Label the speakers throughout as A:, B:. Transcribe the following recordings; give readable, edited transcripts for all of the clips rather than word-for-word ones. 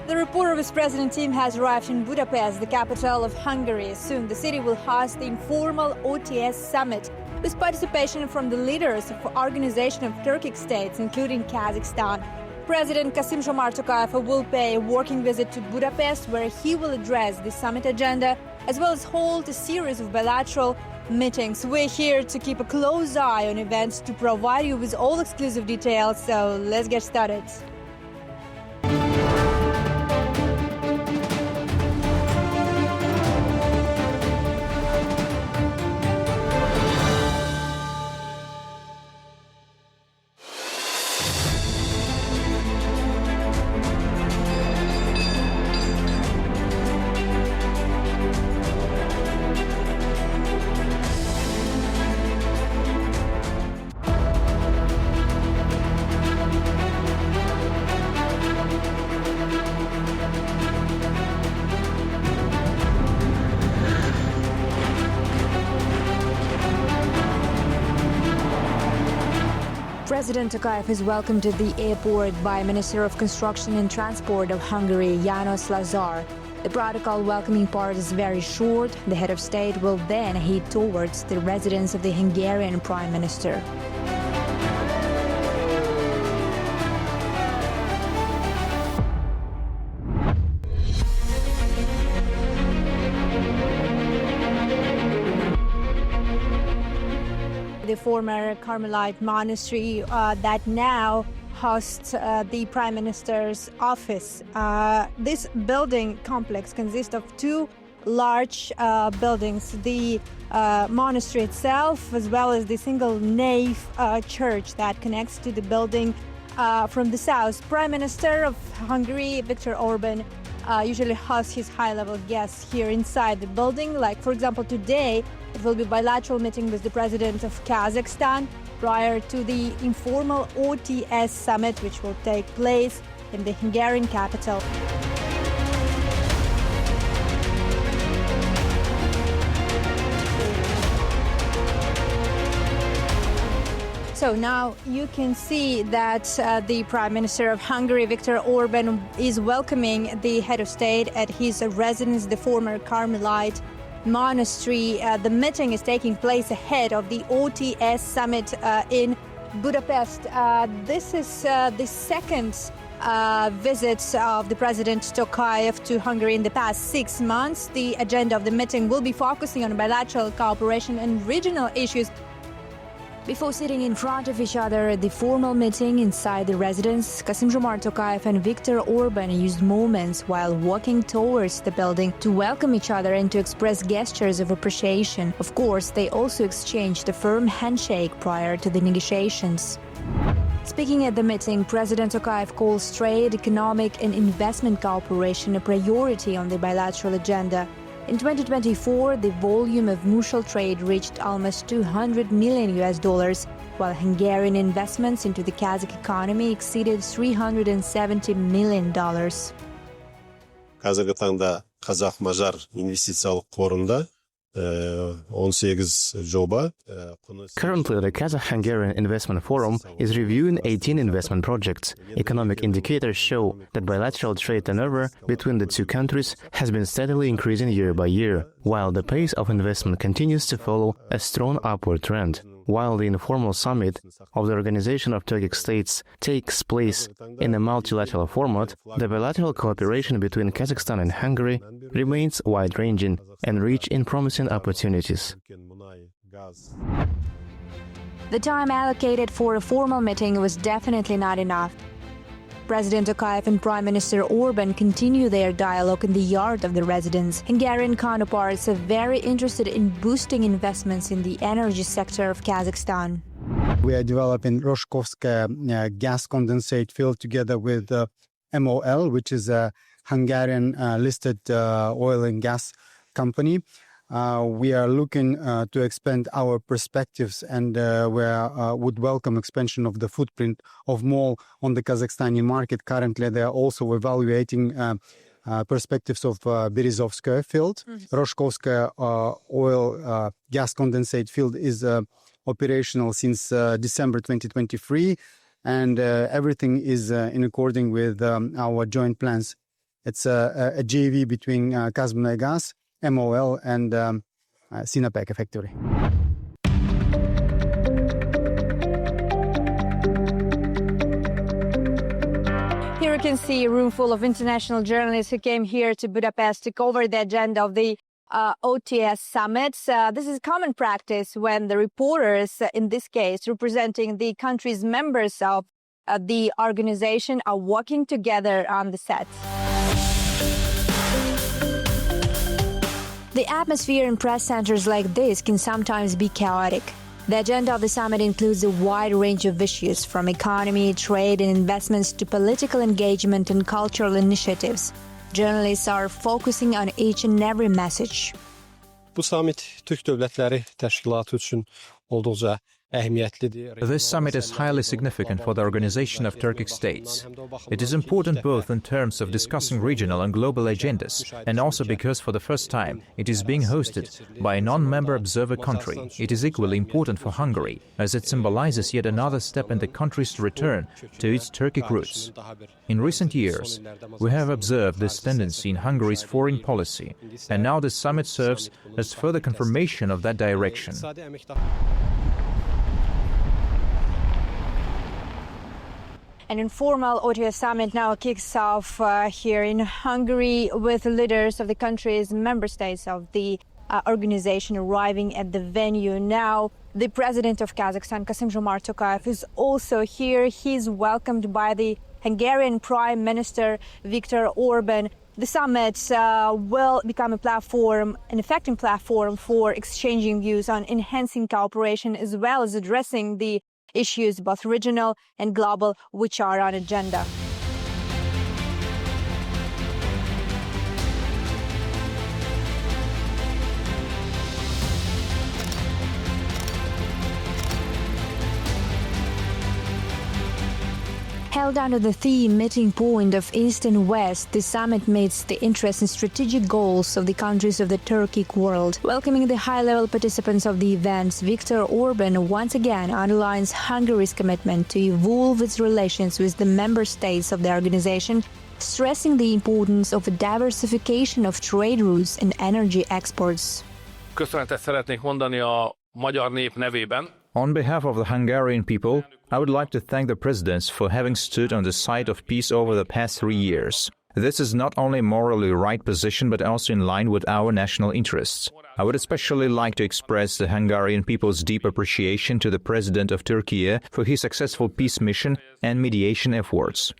A: The report of his president team has arrived in Budapest, the capital of Hungary. Soon the city will host the informal OTS Summit, with participation from the leaders of the Organization of Turkic States, including Kazakhstan. President Kassym-Jomart Tokayev will pay a working visit to Budapest, where he will address the summit agenda, as well as hold a series of bilateral meetings. We're here to keep a close eye on events to provide you with all exclusive details, so let's get started. President Tokayev is welcomed at the airport by Minister of Construction and Transport of Hungary, János Lázár. The protocol welcoming part is very short. The head of state will then head towards the residence of the Hungarian Prime Minister. The former Carmelite monastery that now hosts the Prime Minister's office. This building complex consists of two large buildings, the monastery itself, as well as the single nave church that connects to the building from the south. Prime Minister of Hungary, Viktor Orban, usually hosts his high-level guests here inside the building. Like, for example, today, it will be a bilateral meeting with the President of Kazakhstan prior to the informal OTS Summit, which will take place in the Hungarian capital. So now you can see that the Prime Minister of Hungary, Viktor Orban, is welcoming the head of state at his residence, the former Carmelite monastery. The meeting is taking place ahead of the OTS Summit in Budapest. This is the second visit of the President Tokayev to Hungary in the past 6 months. The agenda of the meeting will be focusing on bilateral cooperation and regional issues. Before sitting in front of each other at the formal meeting inside the residence, Kassym-Jomart Tokayev and Viktor Orban used moments while walking towards the building to welcome each other and to express gestures of appreciation. Of course, they also exchanged a firm handshake prior to the negotiations. Speaking at the meeting, President Tokayev calls trade, economic and investment cooperation a priority on the bilateral agenda. In 2024, the volume of mutual trade reached almost $200 million, while Hungarian investments into the Kazakh economy exceeded $370 million.
B: Kazakstan'da Kazakh-Macar investitsiyalik қорында 18 жоба.
C: Currently, the Kazakh-Hungarian Investment Forum is reviewing 18 investment projects. Economic indicators show that bilateral trade turnover between the two countries has been steadily increasing year by year, while the pace of investment continues to follow a strong upward trend. While the informal summit of the Organization of Turkic States takes place in a multilateral format, the bilateral cooperation between Kazakhstan and Hungary remains wide-ranging and rich in promising opportunities.
A: The time allocated for a formal meeting was definitely not enough. President Tokayev and Prime Minister Orban continue their dialogue in the yard of the residence. Hungarian counterparts are very interested in boosting investments in the energy sector of Kazakhstan.
D: We are developing Rozhkovskaya gas condensate field together with MOL, which is a Hungarian listed oil and gas company. We are looking to expand our perspectives, and we would welcome expansion of the footprint of MOL on the Kazakhstani market. Currently, they are also evaluating perspectives of Berezovskaya field. Rozhkovskaya oil gas condensate field is operational since December 2023, and everything is in accordance with our joint plans. It's a JV between Kazakh, MOL, and Sinopec, effectively.
A: Here you can see a room full of international journalists who came here to Budapest to cover the agenda of the OTS Summit. This is common practice when the reporters, in this case representing the country's members of the organization, are working together on the set. The atmosphere in press centers like this can sometimes be chaotic. The agenda of the summit includes a wide range of issues, from economy, trade and investments to political engagement and cultural initiatives. Journalists are focusing on each and every message.
E: Bu summit Türk Devletleri Təşkilatı üçün olduqca əhəmiyyətlidir.
F: This summit is highly significant for the Organization of Turkic States. It is important both in terms of discussing regional and global agendas, and also because for the first time it is being hosted by a non-member observer country. It is equally important for Hungary, as it symbolizes yet another step in the country's return to its Turkic roots. In recent years, we have observed this tendency in Hungary's foreign policy, and now this summit serves as further confirmation of that direction.
A: An informal OTS summit now kicks off here in Hungary, with leaders of the country's member states of the organization arriving at the venue. Now, the President of Kazakhstan, Kassym-Jomart Tokayev, is also here. He's welcomed by the Hungarian Prime Minister Viktor Orban. The summit will become a platform, an effective platform for exchanging views on enhancing cooperation, as well as addressing the issues, both regional and global, which are on agenda. Held under the theme meeting point of East and West, the summit meets the interests and strategic goals of the countries of the Turkic world. Welcoming the high-level participants of the events, Viktor Orban once again underlines Hungary's commitment to evolve its relations with the member states of the organization, stressing the importance of a diversification of trade routes and energy exports.
G: Köszönetet szeretnék mondani a magyar nép nevében.
F: On behalf of the Hungarian people, I would like to thank the presidents for having stood on the side of peace over the past 3 years. This is not only a morally right position, but also in line with our national interests. I would especially like to express the Hungarian people's deep appreciation to the President of Turkey for his successful peace mission and mediation efforts.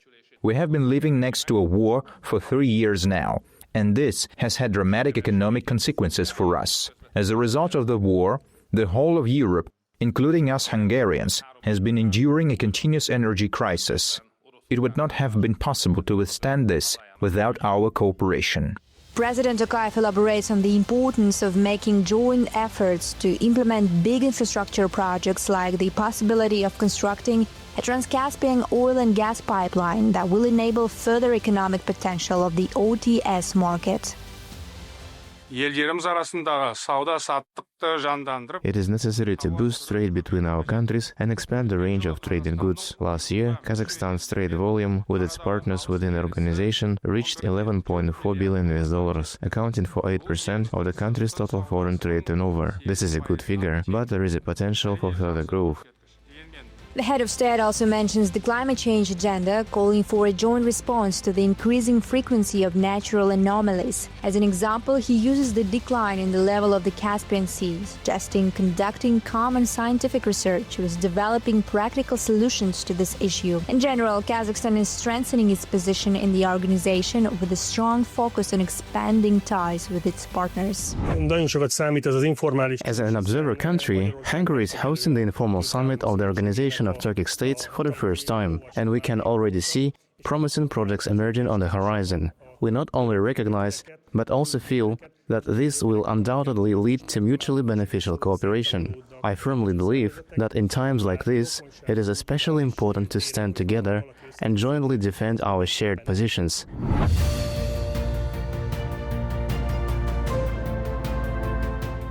F: We have been living next to a war for 3 years now, and this has had dramatic economic consequences for us. As a result of the war, the whole of Europe, including us Hungarians, has been enduring a continuous energy crisis. It would not have been possible to withstand this without our cooperation.
A: President Tokayev elaborates on the importance of making joint efforts to implement big infrastructure projects, like the possibility of constructing a Trans-Caspian oil and gas pipeline that will enable further economic potential of the OTS market.
C: It is necessary to boost trade between our countries and expand the range of trading goods. Last year, Kazakhstan's trade volume with its partners within the organization reached $11.4 billion, accounting for 8% of the country's total foreign trade turnover. This is a good figure, but there is a potential for further growth.
A: The head of state also mentions the climate change agenda, calling for a joint response to the increasing frequency of natural anomalies. As an example, he uses the decline in the level of the Caspian Sea, suggesting conducting common scientific research with developing practical solutions to this issue. In general, Kazakhstan is strengthening its position in the organization with a strong focus on expanding ties with its partners.
C: As an observer country, Hungary is hosting the informal summit of the Organization of Turkic States for the first time, and we can already see promising projects emerging on the horizon. We not only recognize, but also feel that this will undoubtedly lead to mutually beneficial cooperation. I firmly believe that in times like this, it is especially important to stand together and jointly defend our shared positions.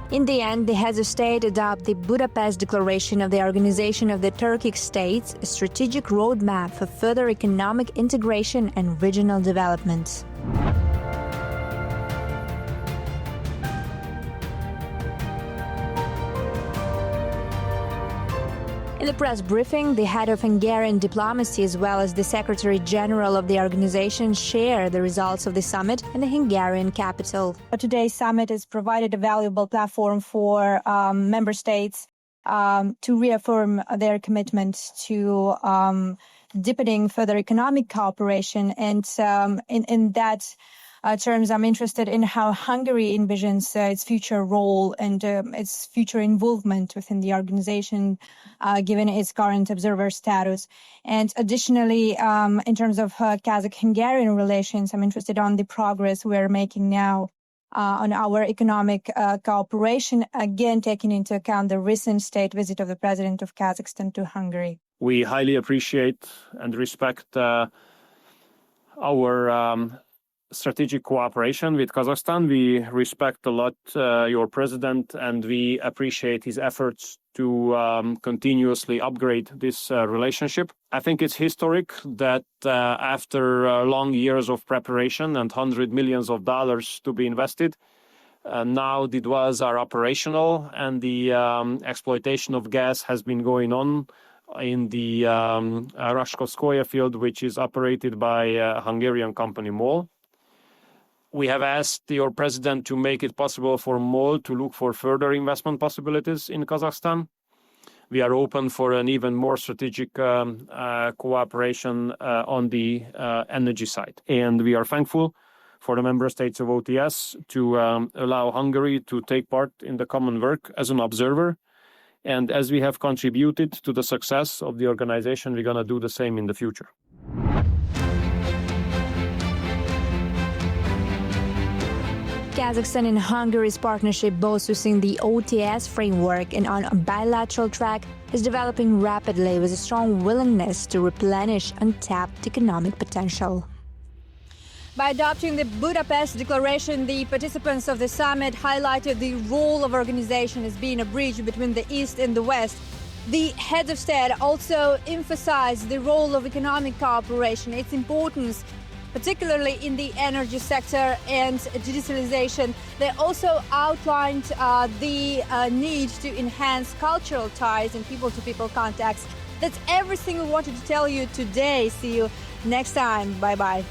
A: In the end, the heads of state adopt the Budapest Declaration of the Organization of the Turkic States, a strategic roadmap for further economic integration and regional development. In the press briefing, the head of Hungarian diplomacy as well as the Secretary General of the organization share the results of the summit in the Hungarian capital. Today's summit has provided a valuable platform for member states to reaffirm their commitment to deepening further economic cooperation. And in that terms, I'm interested in how Hungary envisions its future role and its future involvement within the organization, given its current observer status. And additionally, in terms of Kazakh-Hungarian relations, I'm interested on the progress we're making now on our economic cooperation, again taking into account the recent state visit of the President of Kazakhstan to Hungary.
H: We highly appreciate and respect our strategic cooperation with Kazakhstan. We respect a lot your president, and we appreciate his efforts to continuously upgrade this relationship. I think it's historic that after long years of preparation and $100 million to be invested, now the DWAs are operational, and the exploitation of gas has been going on in the Rashkovskoye field, which is operated by a Hungarian company, MOL. We have asked your president to make it possible for MOL to look for further investment possibilities in Kazakhstan. We are open for an even more strategic cooperation on the energy side. And we are thankful for the member states of OTS to allow Hungary to take part in the common work as an observer. And as we have contributed to the success of the organization, we're going to do the same in the future.
A: Kazakhstan and Hungary's partnership, both within the OTS framework and on a bilateral track, is developing rapidly with a strong willingness to replenish untapped economic potential. By adopting the Budapest Declaration, the participants of the summit highlighted the role of organization as being a bridge between the East and the West. The heads of state also emphasized the role of economic cooperation, its importance, particularly in the energy sector and digitalization. They also outlined the need to enhance cultural ties and people-to-people contacts. That's everything we wanted to tell you today. See you next time. Bye-bye.